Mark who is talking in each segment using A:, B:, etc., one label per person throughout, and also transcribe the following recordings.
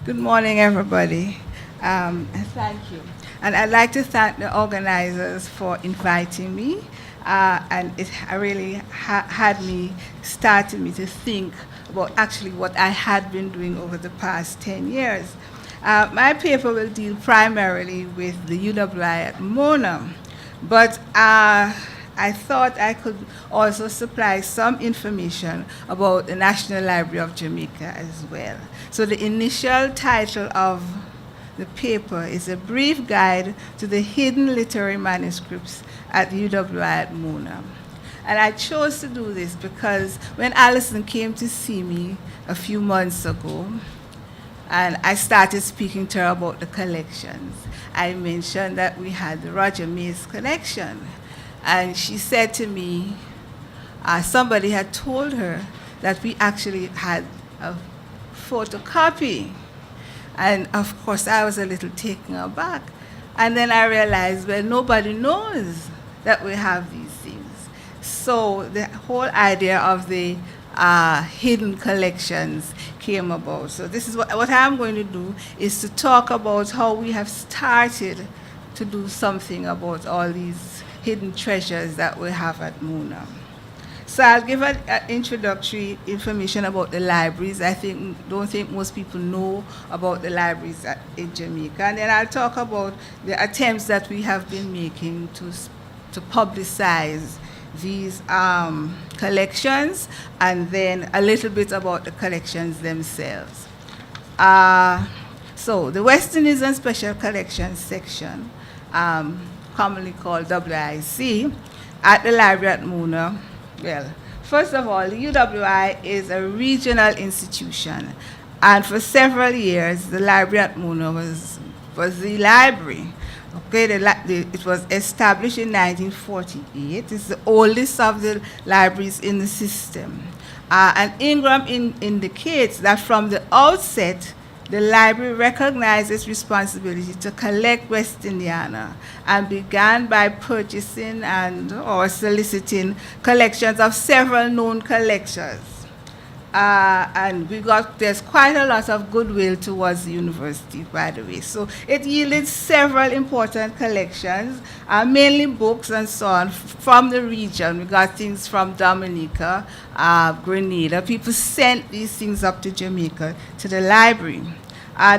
A: Good morning, everybody. And thank you. And I'd like to thank the organizers for inviting me. And it really had me, started me to think about actually what I had been doing over the past 10 years. My paper will deal primarily with the UWI at Mona, but I thought I could also supply some information about the National Library of Jamaica as well. So the initial title of the paper is A Brief Guide to the Hidden Literary Manuscripts at UWI at Mona. And I chose to do this because when Alison came to see me a few months ago, and I started speaking to her about the collections, I mentioned that we had the Roger Mays collection. And she said to me, somebody had told her that we actually had a photocopy. And of course, I was a little taken aback. And then I realized, well, nobody knows that we have these things. So the whole idea of the hidden collections came about. So this is what I'm going to do, is to talk about how we have started to do something about all these hidden treasures that we have at Mona. So I'll give an introductory information about the libraries. Don't think most people know about the libraries in Jamaica. And then I'll talk about the attempts that we have been making to publicize these collections, and then a little bit about the collections themselves. So the West Indies and Special Collections section, commonly called WIC, at the library at Mona. Well, first of all, the UWI is a regional institution, and for several years, the library at Mona was the library. Okay, it was established in 1948. It's the oldest of the libraries in the system. And Ingram indicates that from the outset, the library recognized its responsibility to collect West Indiana and began by purchasing or soliciting collections of several known collectors. And there's quite a lot of goodwill towards the university, by the way. So it yielded several important collections, mainly books and so on, from the region. We got things from Dominica, Grenada. People sent these things up to Jamaica, to the library.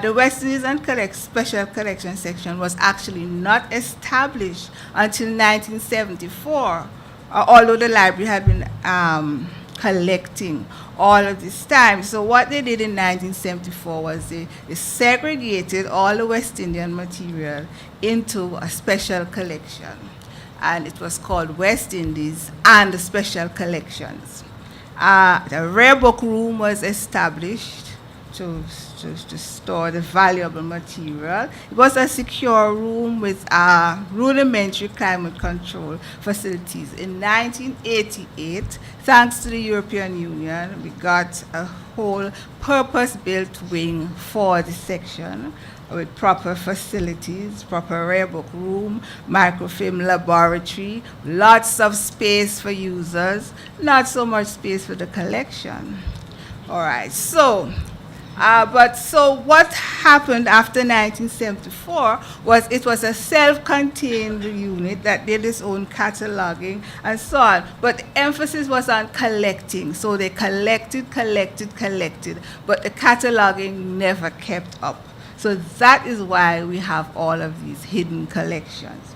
A: The West Indies and Special Collection section was actually not established until 1974, although the library had been collecting all of this time. So what they did in 1974 was they segregated all the West Indian material into a special collection. And it was called West Indies and the Special Collections. The rare book room was established to store the valuable material. It was a secure room with rudimentary climate control facilities. In 1988, thanks to the European Union, we got a whole purpose-built wing for the section with proper facilities, proper rare book room, microfilm laboratory, lots of space for users, not so much space for the collection. All right, so what happened after 1974 was it was a self-contained unit that did its own cataloging and so on. But the emphasis was on collecting. So they collected, but the cataloging never kept up. So that is why we have all of these hidden collections.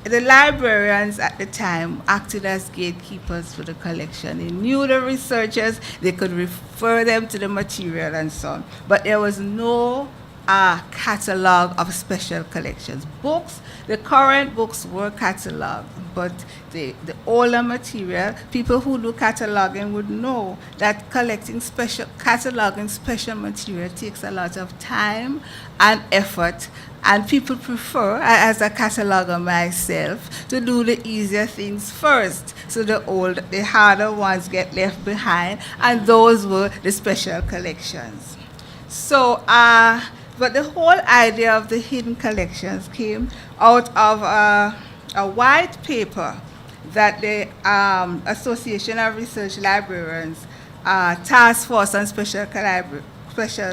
A: The librarians at the time acted as gatekeepers for the collection. They knew the researchers, they could refer them to the material and so on. But there was no catalog of special collections. Books, the current books were cataloged, but the older material, people who do cataloging would know that cataloging special material takes a lot of time and effort. And people prefer, as a cataloger myself, to do the easier things first. So the harder ones get left behind, and those were the special collections. So, but the whole idea of the hidden collections came out of a white paper that the Association of Research Librarians Task Force on Special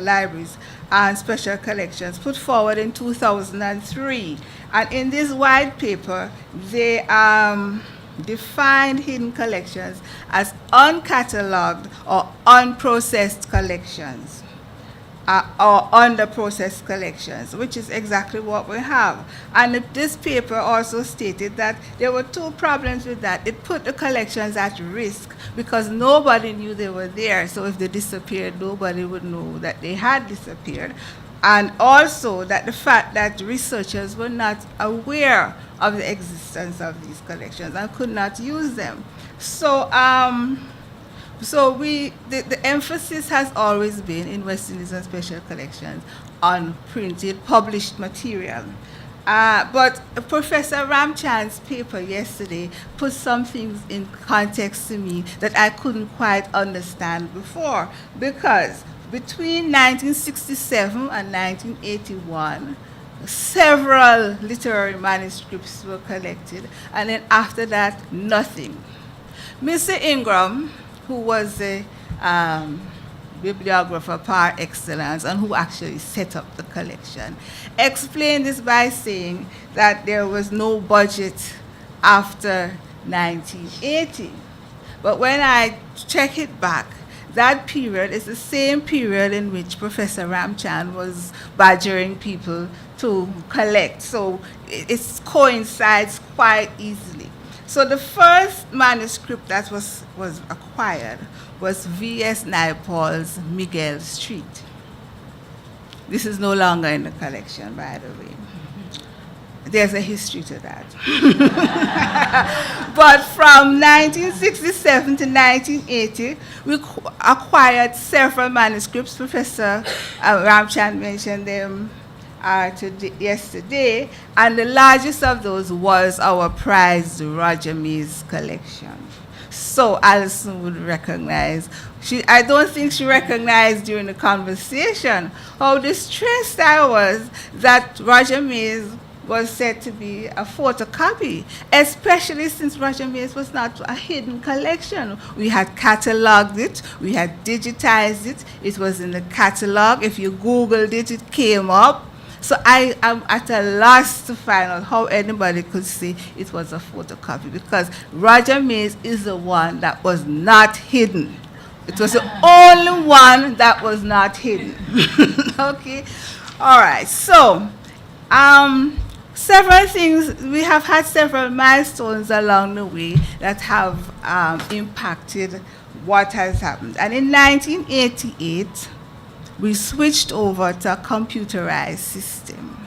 A: Libraries and Special Collections put forward in 2003. And in this white paper, they defined hidden collections as uncatalogued or unprocessed collections. Or under-processed collections, which is exactly what we have. And this paper also stated that there were two problems with that. It put the collections at risk because nobody knew they were there. So if they disappeared, nobody would know that they had disappeared. And also that the fact that researchers were not aware of the existence of these collections and could not use them. So the emphasis has always been in West Indies and Special Collections on printed, published material. But Professor Ramchand's paper yesterday put some things in context to me that I couldn't quite understand before, because between 1967 and 1981, several literary manuscripts were collected, and then after that, nothing. Mr. Ingram, who was a bibliographer par excellence and who actually set up the collection, explained this by saying that there was no budget after 1980. But when I check it back, that period is the same period in which Professor Ramchand was badgering people to collect. So it coincides quite easily. So the first manuscript that was acquired was V.S. Naipaul's Miguel Street. This is no longer in the collection, by the way. There's a history to that. But from 1967 to 1980, we acquired several manuscripts. Professor Ramchand mentioned them yesterday, and the largest of those was our prized Roger Mays collection. So Alison would recognize. I don't think she recognized during the conversation how distressed I was that Roger Mays was said to be a photocopy, especially since Roger Mays was not a hidden collection. We had cataloged it, we had digitized it, it was in the catalog. If you Googled it, it came up. So I am at a loss to find out how anybody could say it was a photocopy, because Roger Mays is the one that was not hidden. It was the only one that was not hidden. Okay? All right. So, several things, we have had several milestones along the way that have impacted what has happened. And in 1988, we switched over to a computerized system.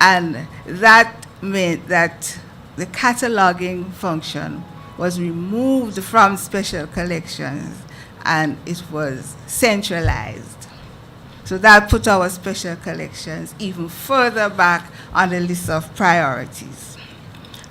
A: And that meant that the cataloging function was removed from Special Collections and it was centralized. So that put our Special Collections even further back on the list of priorities.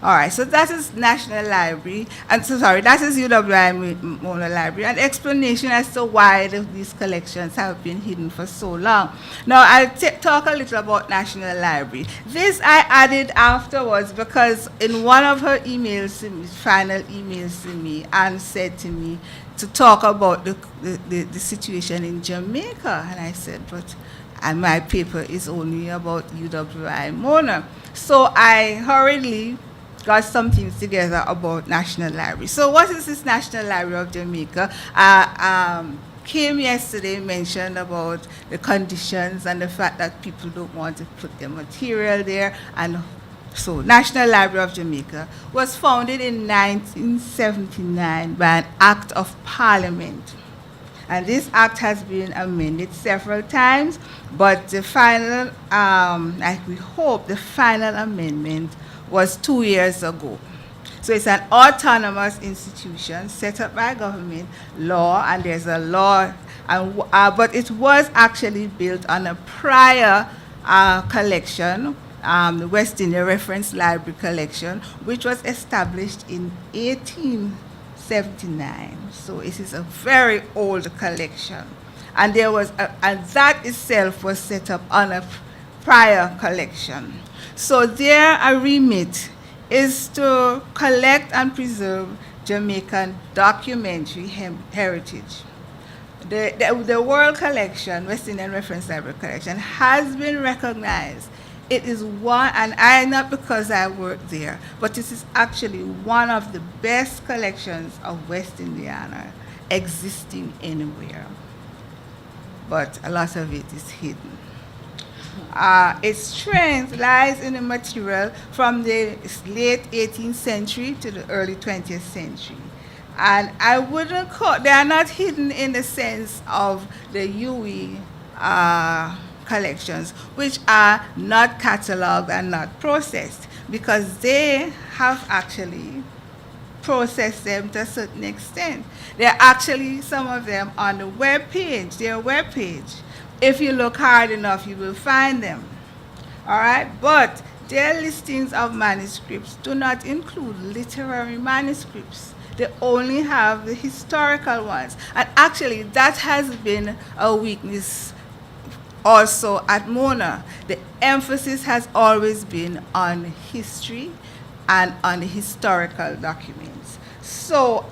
A: All right, so that is National Library, and that is UWI Mona Library, an explanation as to why these collections have been hidden for so long. Now, I'll talk a little about National Library. This I added afterwards because in one of her emails to me, final emails to me, Anne said to me to talk about the situation in Jamaica, and I said, and my paper is only about UWI Mona. So I hurriedly got some things together about National Library. So what is this National Library of Jamaica? Kim yesterday mentioned about the conditions and the fact that people don't want to put their material there. And so National Library of Jamaica was founded in 1979 by an Act of Parliament. And this act has been amended several times, but the final, we hope the final amendment was 2 years ago. So it's an autonomous institution set up by government law, and there's a law, but it was actually built on a prior collection, the West India Reference Library Collection, which was established in 1879. So it is a very old collection. And that itself was set up on a prior collection. So their remit is to collect and preserve Jamaican documentary heritage. The World Collection, West Indian Reference Library Collection, has been recognized. It is one, and not because I work there, but this is actually one of the best collections of West Indiana existing anywhere. But a lot of it is hidden. Its strength lies in the material from the late 18th century to the early 20th century. And I wouldn't call, they are not hidden in the sense of the UE collections, which are not cataloged and not processed, because they have actually processed them to a certain extent. There are actually some of them on the web page, their web page. If you look hard enough, you will find them. All right, but their listings of manuscripts do not include literary manuscripts. They only have the historical ones. And actually, that has been a weakness also at Mona. The emphasis has always been on history and on the historical documents. So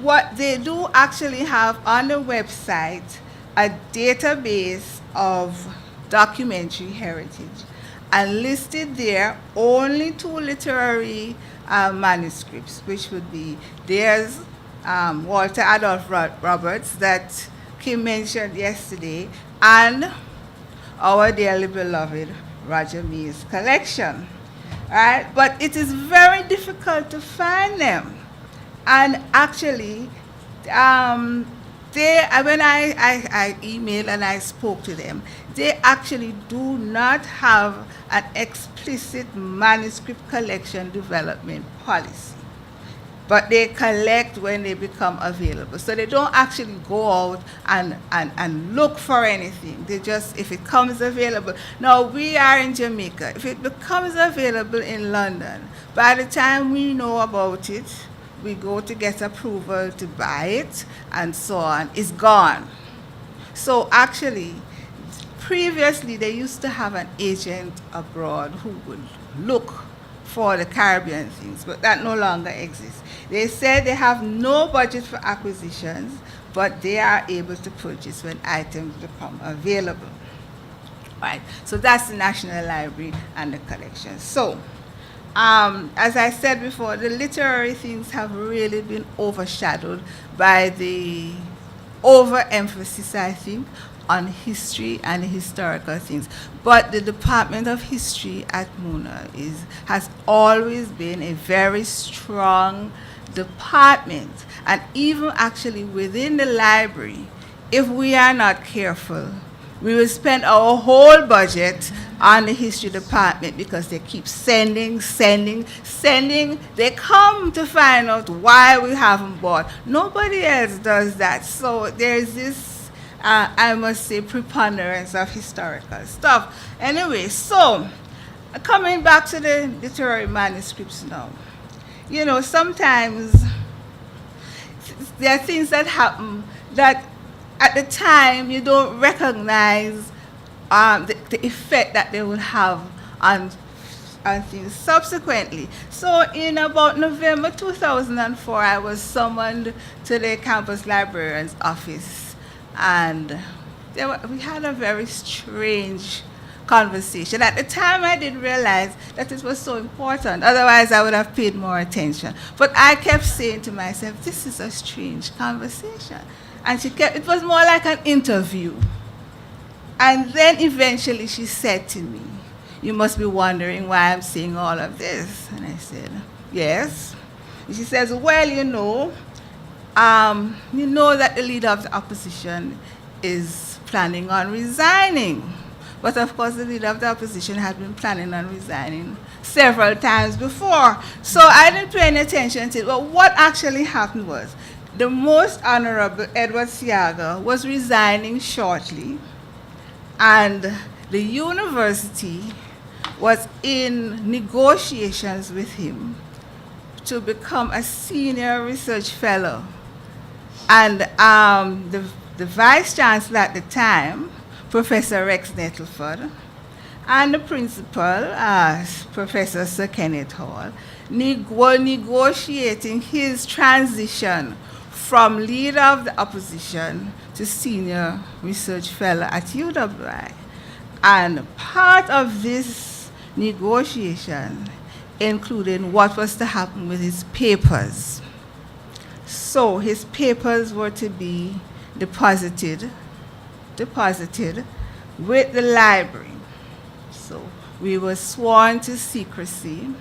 A: what they do actually have on the website a database of documentary heritage, and listed there only 2 literary manuscripts, which would be there's Walter Adolph Roberts that Kim mentioned yesterday, and our dearly beloved Roger May's collection. Right? But it is very difficult to find them. And actually, when I emailed and I spoke to them, they actually do not have an explicit manuscript collection development policy. But they collect when they become available. So they don't actually go out and look for anything. They just, if it comes available. Now, we are in Jamaica. If it becomes available in London, by the time we know about it, we go to get approval to buy it, and so on. It's gone. So actually, previously, they used to have an agent abroad who would look for the Caribbean things, but that no longer exists. They said they have no budget for acquisitions, but they are able to purchase when items become available. Right. So that's the National Library and the collection. So, as I said before, the literary things have really been overshadowed by the overemphasis, I think, on history and historical things. But the Department of History at Mona has always been a very strong department. And even actually within the library, if we are not careful, we will spend our whole budget on the history department because they keep sending. They come to find out why we haven't bought. Nobody else does that. So there's this, I must say, preponderance of historical stuff. Anyway, so coming back to the literary manuscripts now. You know, sometimes there are things that happen that at the time you don't recognize the effect that they will have on things subsequently. So in about November 2004, I was summoned to the campus librarian's office, and we had a very strange conversation. At the time, I didn't realize that it was so important. Otherwise, I would have paid more attention. But I kept saying to myself, this is a strange conversation. And it was more like an interview. And then eventually she said to me, you must be wondering why I'm saying all of this. And I said, yes. And she says, well, you know that the leader of the opposition is planning on resigning. But of course, the leader of the opposition had been planning on resigning several times before. So I didn't pay any attention to it. But what actually happened was, the Most Honorable Edward Siaga was resigning shortly, and the university was in negotiations with him to become a senior research fellow. And the vice chancellor at the time, Professor Rex Nettleford, and the principal, Professor Sir Kenneth Hall, were negotiating his transition from leader of the opposition to senior research fellow at UWI. And part of this negotiation included what was to happen with his papers. So his papers were to be deposited with the library. So we were sworn to secrecy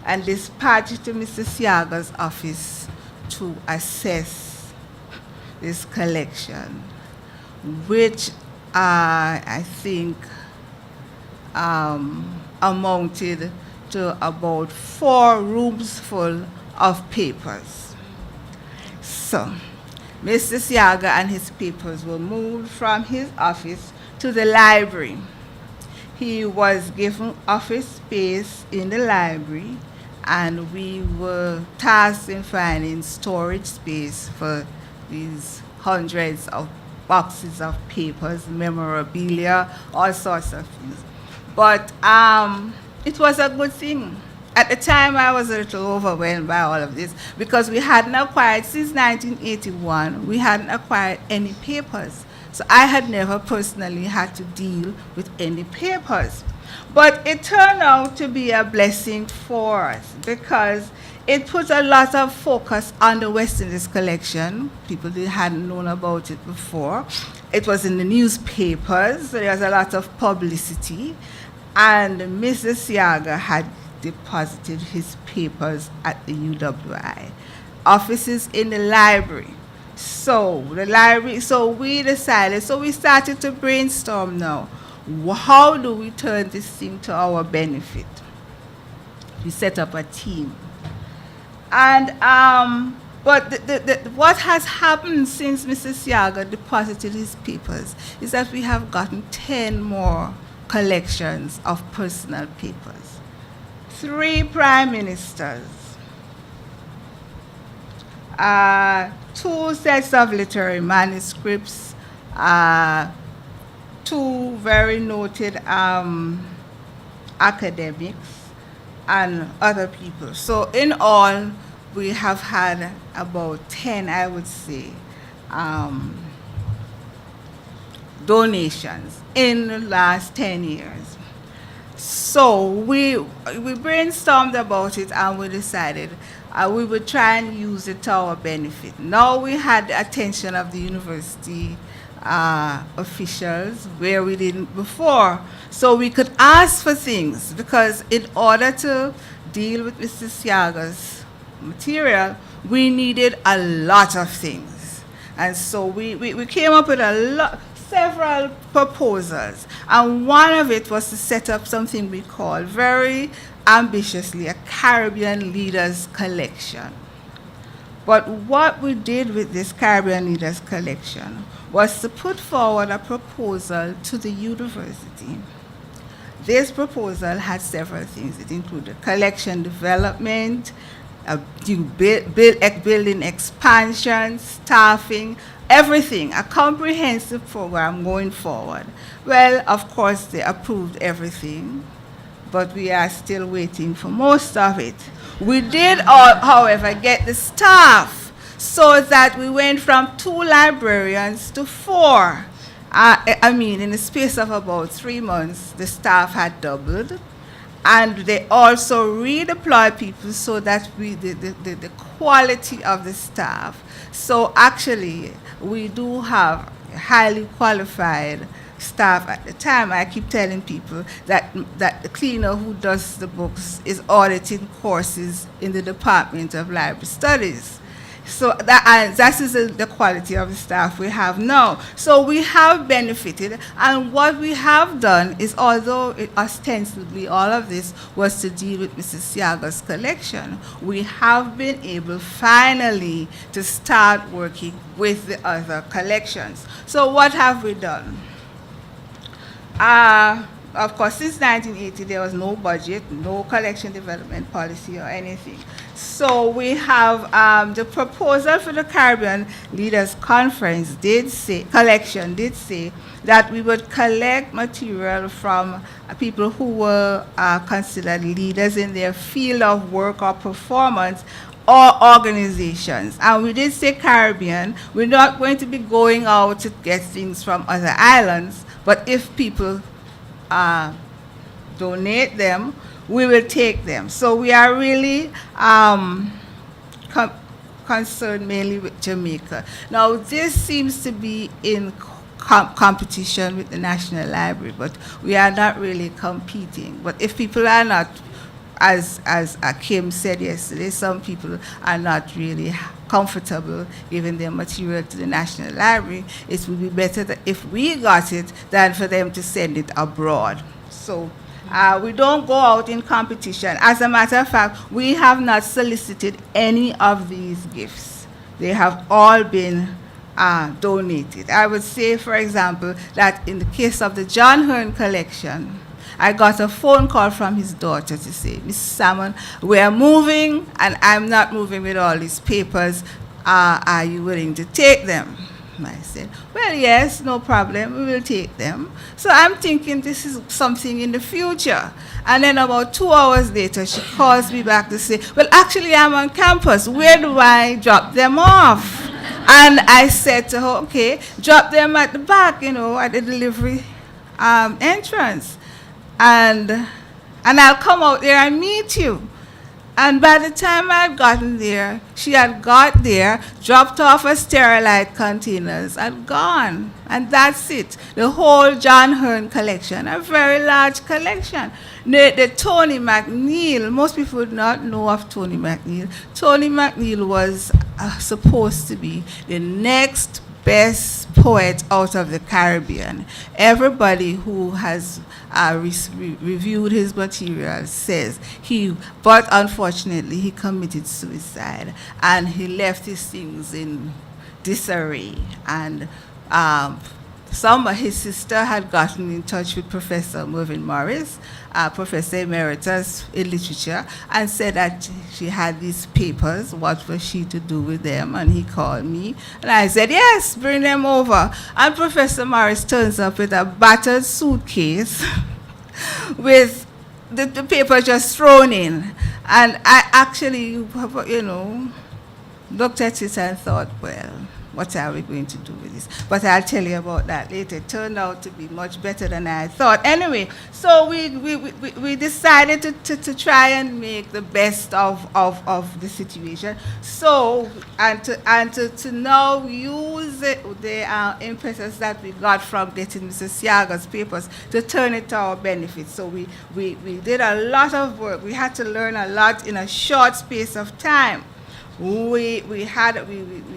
A: and dispatched to Mr. Siaga's office to assess this collection, which I think amounted to about 4 rooms full of papers. So Mr. Siaga and his papers were moved from his office to the library. He was given office space in the library, and we were tasked in finding storage space for these hundreds of boxes of papers, memorabilia, all sorts of things. But it was a good thing. At the time, I was a little overwhelmed by all of this because we hadn't acquired, since 1981, we hadn't acquired any papers. So I had never personally had to deal with any papers. But it turned out to be a blessing for us because it put a lot of focus on the West Indies collection. People hadn't known about it before. It was in the newspapers, so there was a lot of publicity. And Mr. Siaga had deposited his papers at the UWI. Offices in the library. So we decided, so we started to brainstorm now. How do we turn this thing to our benefit? We set up a team. And, but what has happened since Mr. Siaga deposited his papers is that we have gotten 10 more collections of personal papers. 3 prime ministers, 2 sets of literary manuscripts, 2 very noted academics, and other people. So in all, we have had about 10, I would say, donations in the last 10 years. So we brainstormed about it and we decided we would try and use it to our benefit. Now we had the attention of the university officials where we didn't before. So we could ask for things because in order to deal with Mr. Siaga's material, we needed a lot of things. And so we came up with several proposals, and one of it was to set up something we call very ambitiously a Caribbean Leaders Collection. But what we did with this Caribbean Leaders Collection was to put forward a proposal to the university. This proposal had several things. It included collection development, building expansion, staffing, everything, a comprehensive program going forward. Well, of course, they approved everything, but we are still waiting for most of it. We did, however, get the staff so that we went from 2 librarians to 4. In the space of about 3 months, the staff had doubled. And they also redeploy people so that the quality of the staff. So actually, we do have highly qualified staff at the time. I keep telling people that the cleaner who does the books is auditing courses in the Department of Library Studies. So that is the quality of the staff we have now. So we have benefited, and what we have done is, although ostensibly all of this was to deal with Mrs. Siaga's collection, we have been able finally to start working with the other collections. So what have we done? Of course, since 1980, there was no budget, no collection development policy or anything. So we have the proposal for the Caribbean Leaders Conference collection did say that we would collect material from people who were considered leaders in their field of work or performance or organizations. And we did say Caribbean. We're not going to be going out to get things from other islands, but if people donate them, we will take them. So we are really concerned mainly with Jamaica. Now, this seems to be in competition with the National Library, but we are not really competing. But if people are not, as Kim said yesterday, some people are not really comfortable giving their material to the National Library, it would be better that if we got it than for them to send it abroad. So we don't go out in competition. As a matter of fact, we have not solicited any of these gifts. They have all been donated. I would say, for example, that in the case of the John Hearn collection, I got a phone call from his daughter to say, Miss Salmon, we're moving, and I'm not moving with all these papers. Are you willing to take them? I said, well, yes, no problem, we will take them. So I'm thinking this is something in the future. And then about 2 hours later, she calls me back to say, well, actually, I'm on campus. Where do I drop them off? And I said to her, okay, drop them at the back, at the delivery entrance. And I'll come out there and meet you. And by the time I had gotten there, she had got there, dropped off her sterilite containers, and gone. And that's it. The whole John Hearn collection, a very large collection. The Tony McNeil, most people would not know of Tony McNeil. Tony McNeil was supposed to be the next best poet out of the Caribbean. Everybody who has reviewed his material says but unfortunately he committed suicide and he left his things in disarray. And his sister had gotten in touch with Professor Mervyn Morris, Professor Emeritus in Literature, and said that she had these papers, what was she to do with them? And he called me, and I said, yes, bring them over. And Professor Morris turns up with a battered suitcase with the paper just thrown in. And I actually, looked at it and thought, well, what are we going to do with this? But I'll tell you about that later. It turned out to be much better than I thought. Anyway, so we decided to try and make the best of the situation. So, and to now use the impetus that we got from getting Mr. Siaga's papers to turn it to our benefit. So we did a lot of work. We had to learn a lot in a short space of time. We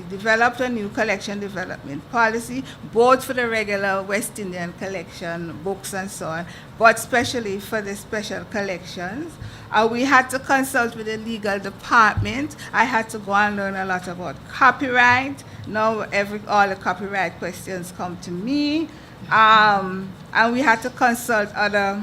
A: developed a new collection development policy, both for the regular West Indian collection, books and so on, but especially for the special collections. We had to consult with the legal department. I had to go and learn a lot about copyright. Now all the copyright questions come to me. And we had to consult other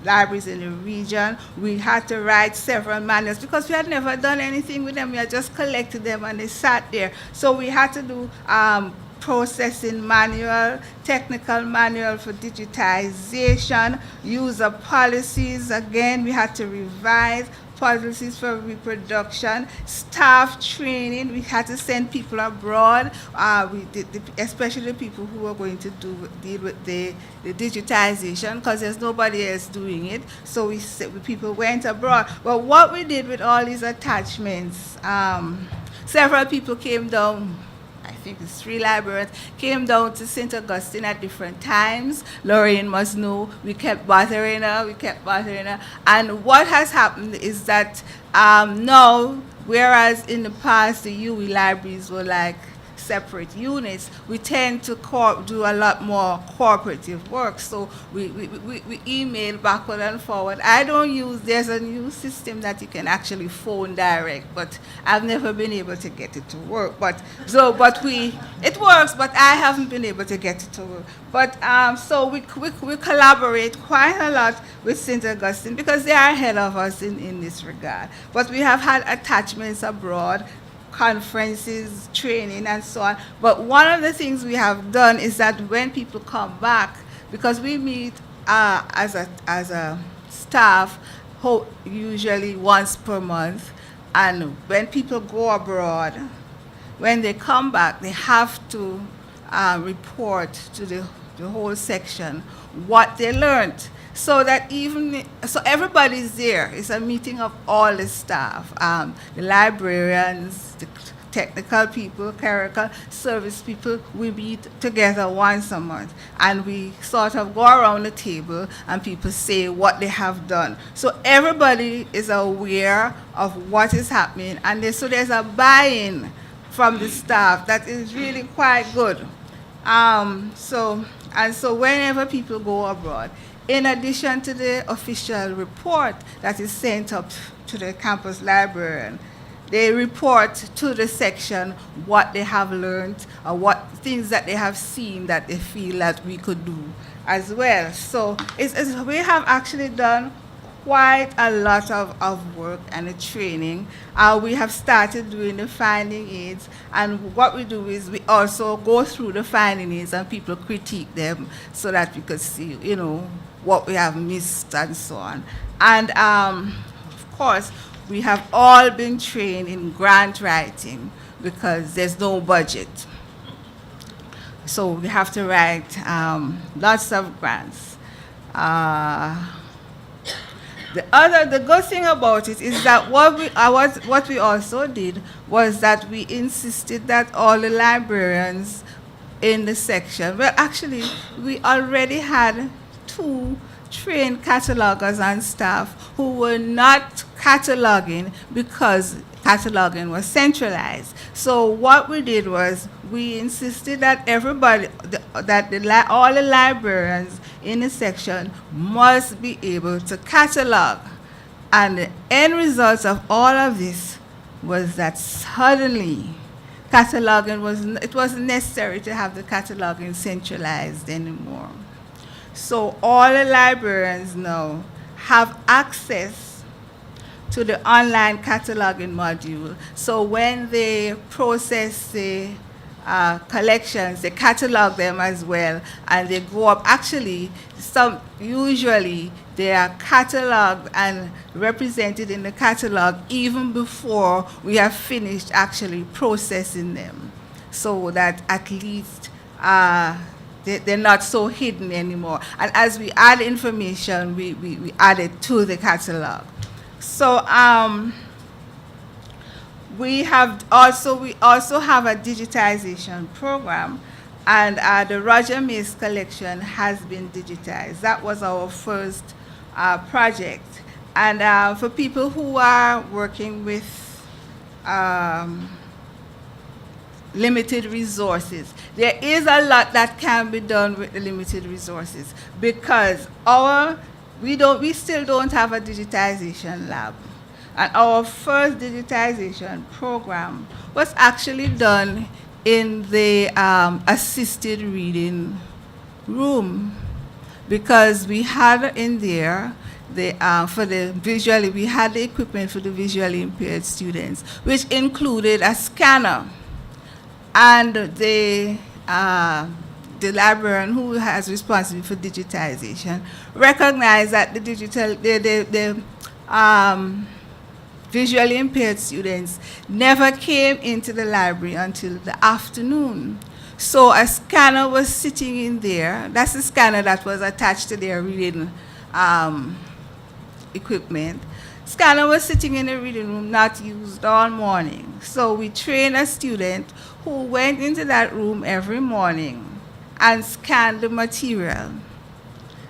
A: libraries in the region. We had to write several manuals because we had never done anything with them. We had just collected them and they sat there. So we had to do processing manual, technical manual for digitization, user policies. Again, we had to revise policies for reproduction, staff training. We had to send people abroad. Especially people who were going to deal with the digitization, because there's nobody else doing it. So people went abroad. But what we did with all these attachments, several people came down. I think it's 3 librarians came down to St. Augustine at different times. Lorraine must know. We kept bothering her. And what has happened is that now, whereas in the past the UE libraries were like separate units, we tend to do a lot more cooperative work. So we email backward and forward. There's a new system that you can actually phone direct, but I've never been able to get it to work. It works, but I haven't been able to get it to work. But so we collaborate quite a lot with St. Augustine because they are ahead of us in this regard. But we have had attachments abroad, conferences, training, and so on. But one of the things we have done is that when people come back, because we meet as a staff usually once per month, And when people go abroad, when they come back, they have to report to the whole section what they learned. So that so everybody's there. It's a meeting of all the staff, the librarians, the technical people, clerical service people. We meet together once a month, and we sort of go around the table and people say what they have done. So everybody is aware of what is happening, and so there's a buy-in from the staff that is really quite good. So whenever people go abroad, in addition to the official report that is sent up to the campus librarian, they report to the section what they have learned or what things that they have seen that they feel that we could do as well. So we have actually done quite a lot of work and training. We have started doing the finding aids, and what we do is we also go through the finding aids and people critique them so that we could see, what we have missed and so on. And of course, we have all been trained in grant writing because there's no budget. So we have to write lots of grants. The good thing about it is that what we also did was that we insisted that all the librarians in the section, well, actually, we already had 2 trained catalogers and staff who were not cataloging because cataloging was centralized. So what we did was we insisted that all the librarians in the section must be able to catalog. And the end result of all of this was that suddenly it wasn't necessary to have the cataloging centralized anymore. So all the librarians now have access to the online cataloging module. So when they process the collections, they catalog them as well, and they go up. Actually, usually they are cataloged and represented in the catalog even before we have finished actually processing them, so that at least they're not so hidden anymore. And as we add information, we add it to the catalog. So we also have a digitization program, and the Roger Mace collection has been digitized. That was our first project. And for people who are working with limited resources, there is a lot that can be done with the limited resources, because we still don't have a digitization lab. And our first digitization program was actually done in the assisted reading room, because we had in there we had the equipment for the visually impaired students, which included a scanner. And the librarian who has responsibility for digitization recognized that the visually impaired students never came into the library until the afternoon. So a scanner was sitting in there. That's the scanner that was attached to their reading equipment. Scanner was sitting in the reading room, not used all morning. So we trained a student who went into that room every morning and scanned the material.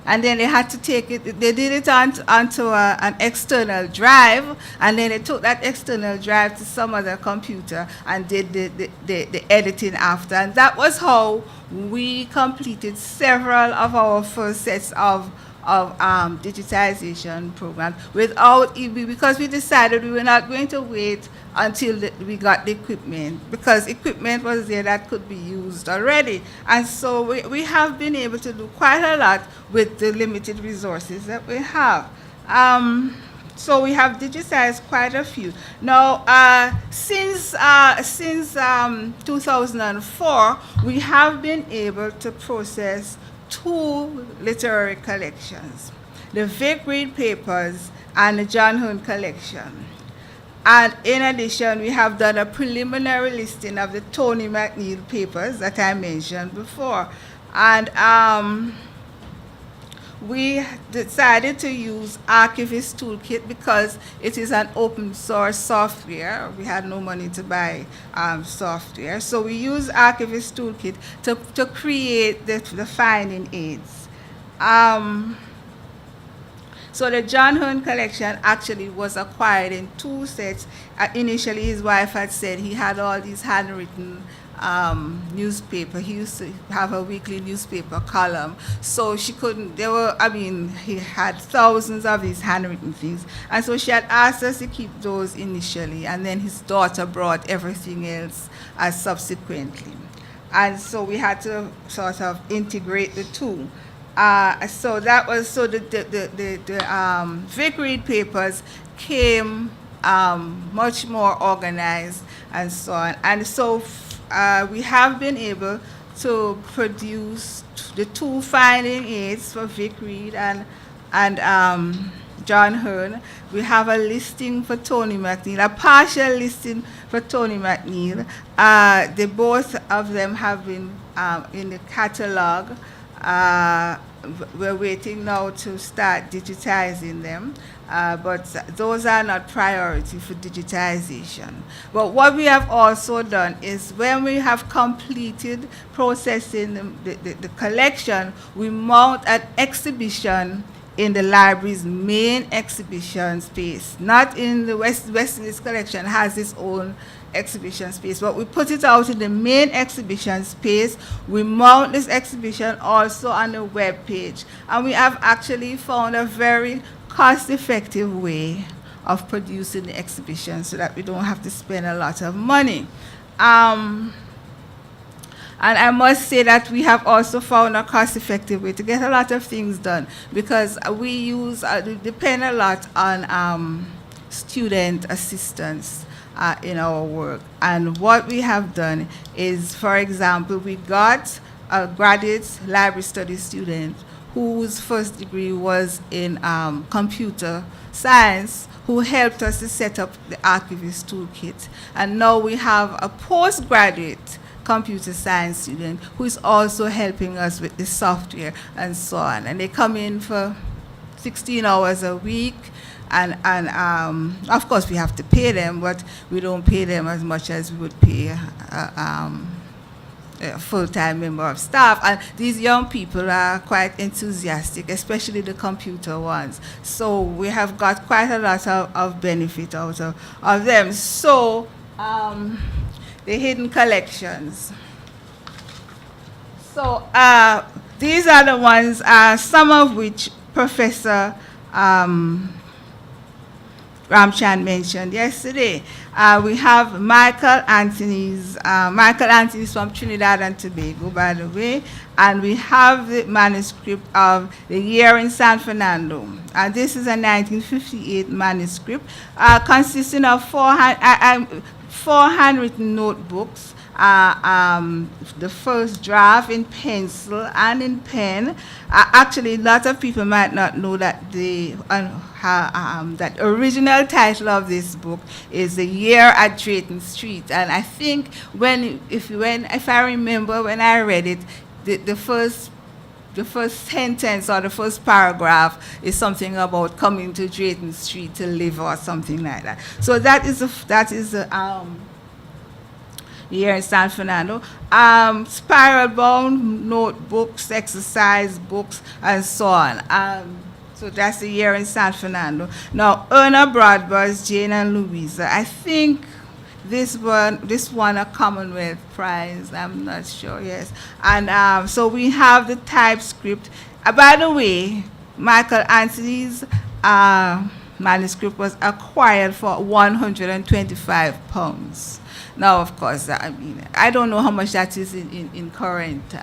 A: And then they had to take it, they did it onto an external drive, and then they took that external drive to some other computer and did the editing after. And that was how we completed several of our first sets of digitization programs because we decided we were not going to wait until we got the equipment, because equipment was there that could be used already. And so we have been able to do quite a lot with the limited resources that we have. So we have digitized quite a few. Now, since 2004, we have been able to process 2 literary collections, the Vic Reed Papers and the John Hearn collection. And in addition, we have done a preliminary listing of the Tony McNeil papers that I mentioned before. And we decided to use Archivist Toolkit because it is an open source software. We had no money to buy software. So we use Archivist Toolkit to create the finding aids. So the John Hearn collection actually was acquired in 2 sets. Initially, his wife had said he had all these handwritten newspaper. He used to have a weekly newspaper column. So she couldn't, he had thousands of these handwritten things. And so she had asked us to keep those initially, and then his daughter brought everything else subsequently. And so we had to sort of integrate the two. So the Vic Reed papers came much more organized and so on. And so we have been able to produce the 2 finding aids for Vic Reed and John Hearn. We have a listing for Tony McNeil, a partial listing for Tony McNeil. The both of them have been in the catalog. We're waiting now to start digitizing them, but those are not priority for digitization. But what we have also done is when we have completed processing the collection, we mount an exhibition in the library's main exhibition space. Not in the West Indies collection has its own exhibition space, but we put it out in the main exhibition space. We mount this exhibition also on the web page, and we have actually found a very cost-effective way of producing the exhibition so that we don't have to spend a lot of money. And I must say that we have also found a cost-effective way to get a lot of things done, because we depend a lot on student assistance in our work. And what we have done is, for example, we got a graduate library studies student whose first degree was in computer science, who helped us to set up the Archivist Toolkit. And now we have a postgraduate computer science student who is also helping us with the software and so on. And they come in for 16 hours a week. And of course, we have to pay them, but we don't pay them as much as we would pay a full-time member of staff. And these young people are quite enthusiastic, especially the computer ones. So we have got quite a lot of benefit out of them. So the hidden collections. So these are the ones, some of which Professor Ramchan mentioned yesterday. We have Michael Anthony's from Trinidad and Tobago, by the way, and we have the manuscript of The Year in San Fernando. And this is a 1958 manuscript consisting of 400 notebooks, the first draft in pencil and in pen. Actually, a lot of people might not know that the original title of this book is The Year at Drayton Street. And I think if I remember when I read it, the first sentence or the first paragraph is something about coming to Drayton Street to live or something like that. So that is Year in San Fernando. Spiral-bound notebooks, exercise books, and so on. So that's The Year in San Fernando. Now, Erna Bradbur's Jane and Louisa. I think this won a Commonwealth Prize. I'm not sure, yes. And so we have the typescript. By the way, Michael Anthony's manuscript was acquired for £125. Now, of course, I don't know how much that is in current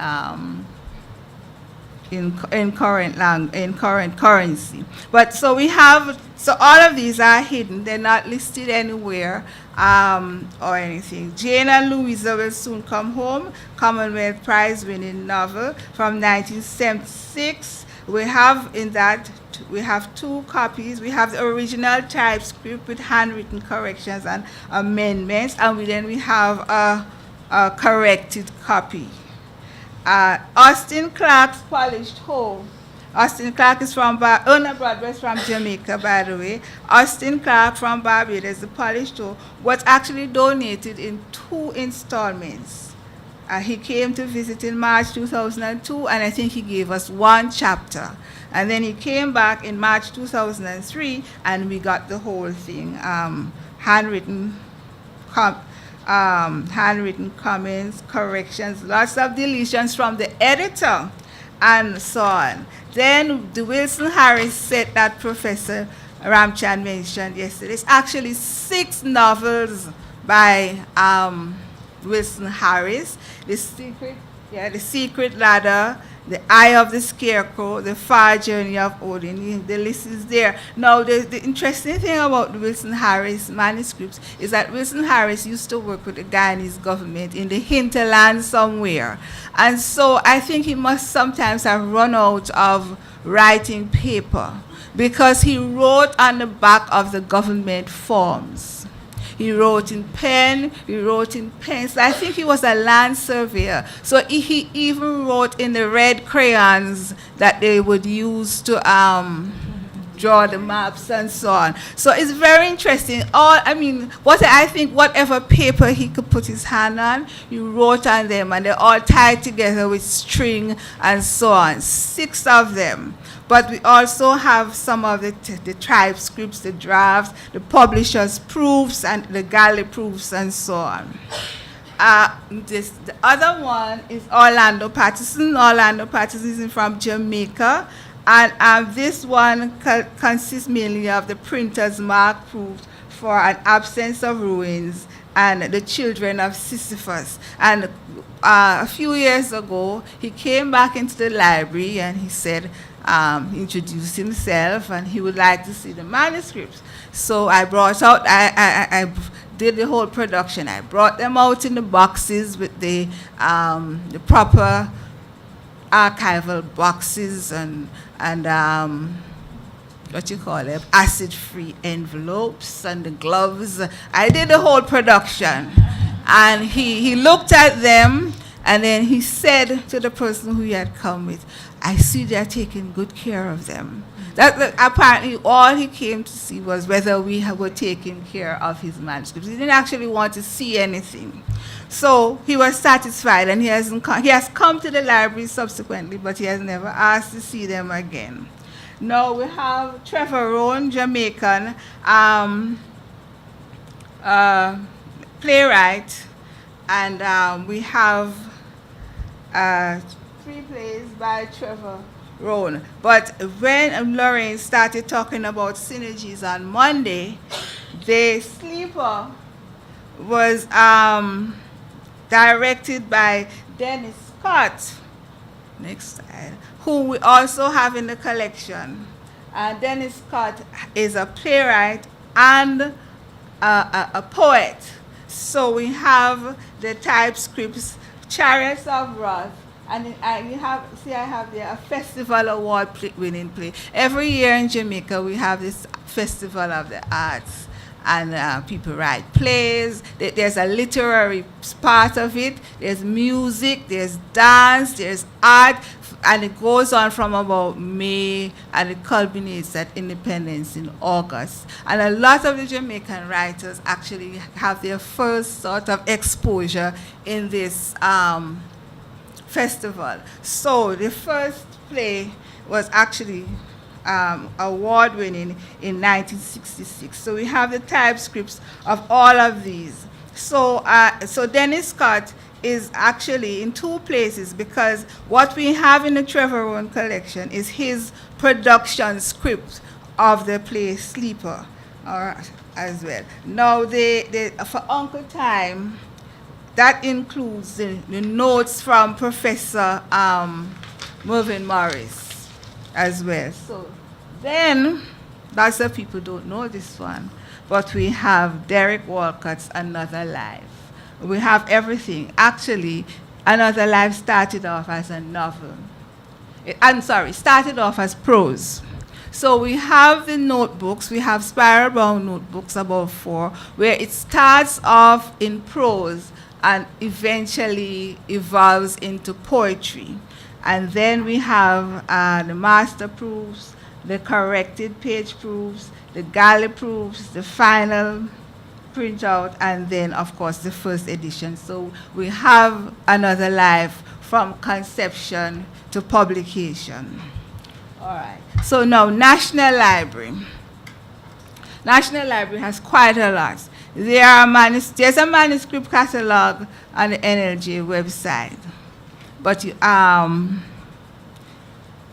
A: current currency. But so we have, so all of these are hidden. They're not listed anywhere or anything. Jane and Louisa Will Soon Come Home, Commonwealth Prize winning novel from 1976. We have in that, we have 2 copies. We have the original typescript with handwritten corrections and amendments, and then we have a corrected copy. Austin Clark's polished whole. Austin Clark is from Una Broadway from Jamaica, by the way. Austin Clark from Barbados, the polished whole, was actually donated in 2 installments. He came to visit in March 2002, and I think he gave us 1 chapter. And then he came back in March 2003, and we got the whole thing, handwritten comments, corrections, lots of deletions from the editor, and so on. Then the Wilson Harris set that Professor Ramchand mentioned yesterday. It's actually 6 novels by Wilson Harris. The Secret Ladder, The Eye of the Scarecrow, The Far Journey of Odin. The list is there. Now, the interesting thing about the Wilson Harris manuscripts is that Wilson Harris used to work with the Guyanese government in the hinterland somewhere. And so I think he must sometimes have run out of writing paper, because he wrote on the back of the government forms. He wrote in pen, he wrote in pencil. I think he was a land surveyor. So he even wrote in the red crayons that they would use to draw the maps and so on. So it's very interesting. I think whatever paper he could put his hand on, he wrote on them, and they're all tied together with string and so on. 6 of them. But we also have some of the typescripts, the drafts, the publisher's proofs, and the galley proofs, and so on. The other one is Orlando Patterson. Orlando Patterson is from Jamaica. And this one consists mainly of the printer's mark proofs for an absence of ruins and the children of Sisyphus. And a few years ago, he came back into the library and he said, he introduced himself, and he would like to see the manuscripts. So I brought out, I did the whole production. I brought them out in the boxes with the proper archival boxes and what you call it, acid-free envelopes and the gloves. I did the whole production. And he looked at them, and then he said to the person who he had come with, I see they're taking good care of them. That apparently all he came to see was whether we were taking care of his manuscripts. He didn't actually want to see anything. So he was satisfied, and he has come to the library subsequently, but he has never asked to see them again. Now we have Trevor Rowan, Jamaican playwright, and we have 3 plays by Trevor Rowan. But when Lorraine started talking about synergies on Monday, the Sleeper was directed by Dennis Scott, next slide, who we also have in the collection. Dennis Scott is a playwright and a poet. So we have the typescripts, Chariots of Wrath, and I have there a festival award-winning play. Every year in Jamaica, we have this festival of the arts, and people write plays. There's a literary part of it. There's music, there's dance, there's art, and it goes on from about May, and it culminates at Independence in August. And a lot of the Jamaican writers actually have their first sort of exposure in this festival. So the first play was actually award-winning in 1966. So we have the typescripts of all of these. So Dennis Scott is actually in 2 places, because what we have in the Trevor Rowan collection is his production script of the play Sleeper as well. Now, for Uncle Time, that includes the notes from Professor Mervyn Morris as well. So then, lots of people don't know this one, but we have Derek Walcott's Another Life. We have everything. Actually, Another Life started off as a novel. I'm sorry, started off as prose. So we have the notebooks, we have spiral bound notebooks, about 4, where it starts off in prose and eventually evolves into poetry. And then we have the master proofs, the corrected page proofs, the galley proofs, the final printout, and then, of course, the first edition. So we have another life from conception to publication. All right. So now, National Library. National Library has quite a lot. There's a manuscript catalog on the NLJ website. But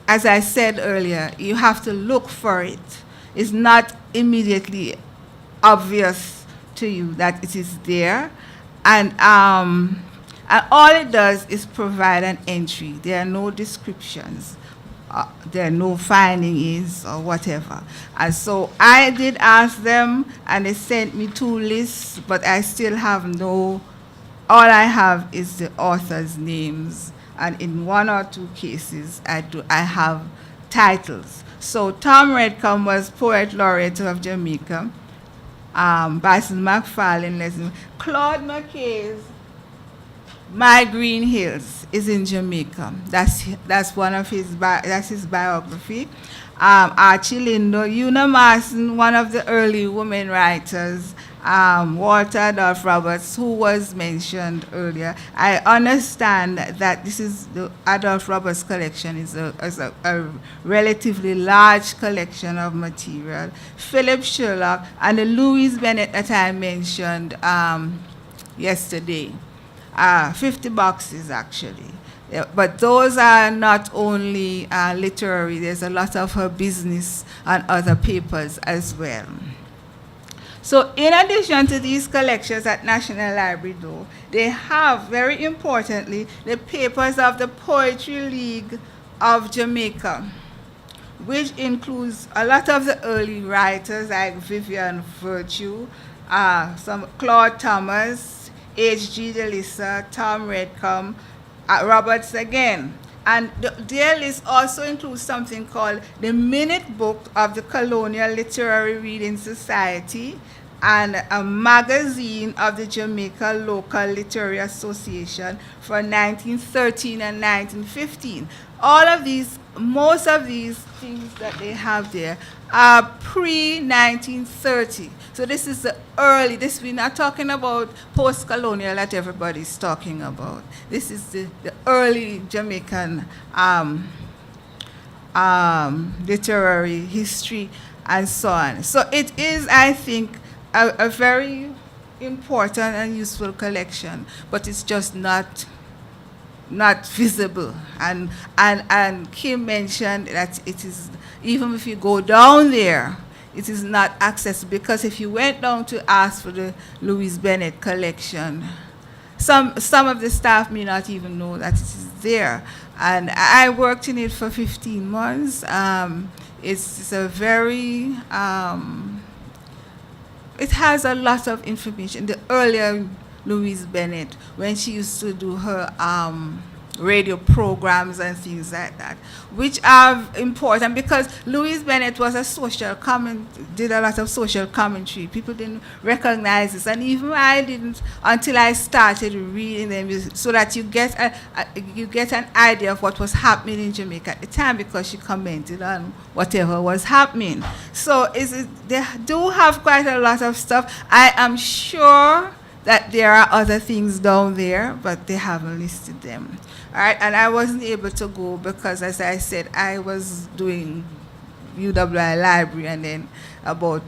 A: as I said earlier, you have to look for it. It's not immediately obvious to you that it is there. And all it does is provide an entry. There are no descriptions. There are no findings or whatever. And so I did ask them, and they sent me 2 lists, but I still have all I have is the authors' names. And in 1 or 2 cases, I have titles. So Tom Redcombe was Poet Laureate of Jamaica. Basil McFarlane, Leslie. Claude McKay's My Green Hills is in Jamaica. That's one of his biography. Archie Lindo, Una Marson, one of the early women writers, Walter Adolph Roberts, who was mentioned earlier. I understand that this is the Adolph Roberts collection is a relatively large collection of material. Philip Sherlock and the Louise Bennett that I mentioned yesterday. 50 boxes, actually. Yeah, but those are not only literary, there's a lot of her business and other papers as well. So in addition to these collections at National Library, though, they have, very importantly, the papers of the Poetry League of Jamaica, which includes a lot of the early writers like Vivian Virtue, some Claude Thomas, H.G. DeLissa, Tom Redcombe, Roberts again. And their list also includes something called the Minute Book of the Colonial Literary Reading Society and a magazine of the Jamaica Local Literary Association for 1913 and 1915. All of these, most of these things that they have there are pre-1930. So this is the early, we're not talking about post-colonial that everybody's talking about. This is the early Jamaican literary history and so on. So it is, I think, a very important and useful collection, but it's just not visible. And Kim mentioned that it is, even if you go down there, it is not accessible, because if you went down to ask for the Louise Bennett collection, some of the staff may not even know that it is there. And I worked in it for 15 months. It's a very, it has a lot of information. The earlier Louise Bennett, when she used to do her radio programs and things like that, which are important because Louise Bennett was a did a lot of social commentary. People didn't recognize this, and even I didn't until I started reading them, so that you get an idea of what was happening in Jamaica at the time, because she commented on whatever was happening. So they do have quite a lot of stuff. I am sure that there are other things down there, but they haven't listed them. All right, and I wasn't able to go because, as I said, I was doing UWI Library, and then about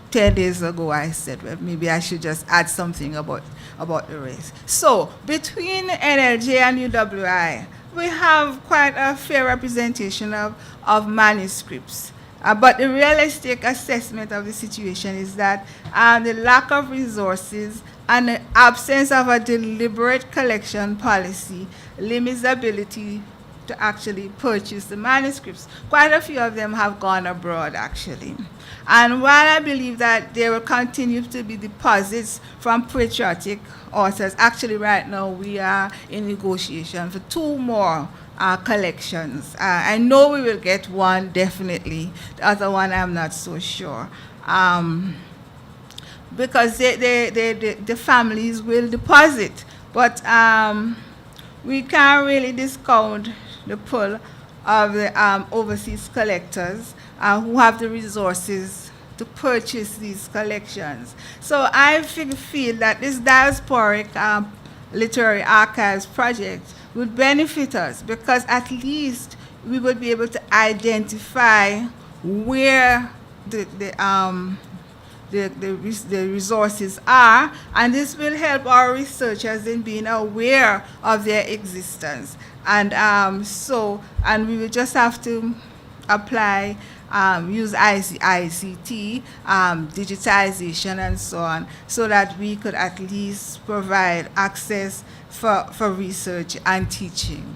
A: 10 days ago I said, well, maybe I should just add something about the rest. So between NLJ and UWI, we have quite a fair representation of manuscripts. But the realistic assessment of the situation is that the lack of resources and the absence of a deliberate collection policy limits the ability to actually purchase the manuscripts. Quite a few of them have gone abroad, actually. And while I believe that there will continue to be deposits from patriotic authors, actually right now we are in negotiation for 2 more collections. I know we will get one, definitely. The other one I'm not so sure. Because the families will deposit. But we can't really discount the pull of the overseas collectors who have the resources to purchase these collections. So I feel that this diasporic literary archives project would benefit us, because at least we would be able to identify where the resources are, and this will help our researchers in being aware of their existence. And and we will just have to apply, use ICT, digitization, and so on, so that we could at least provide access for research and teaching.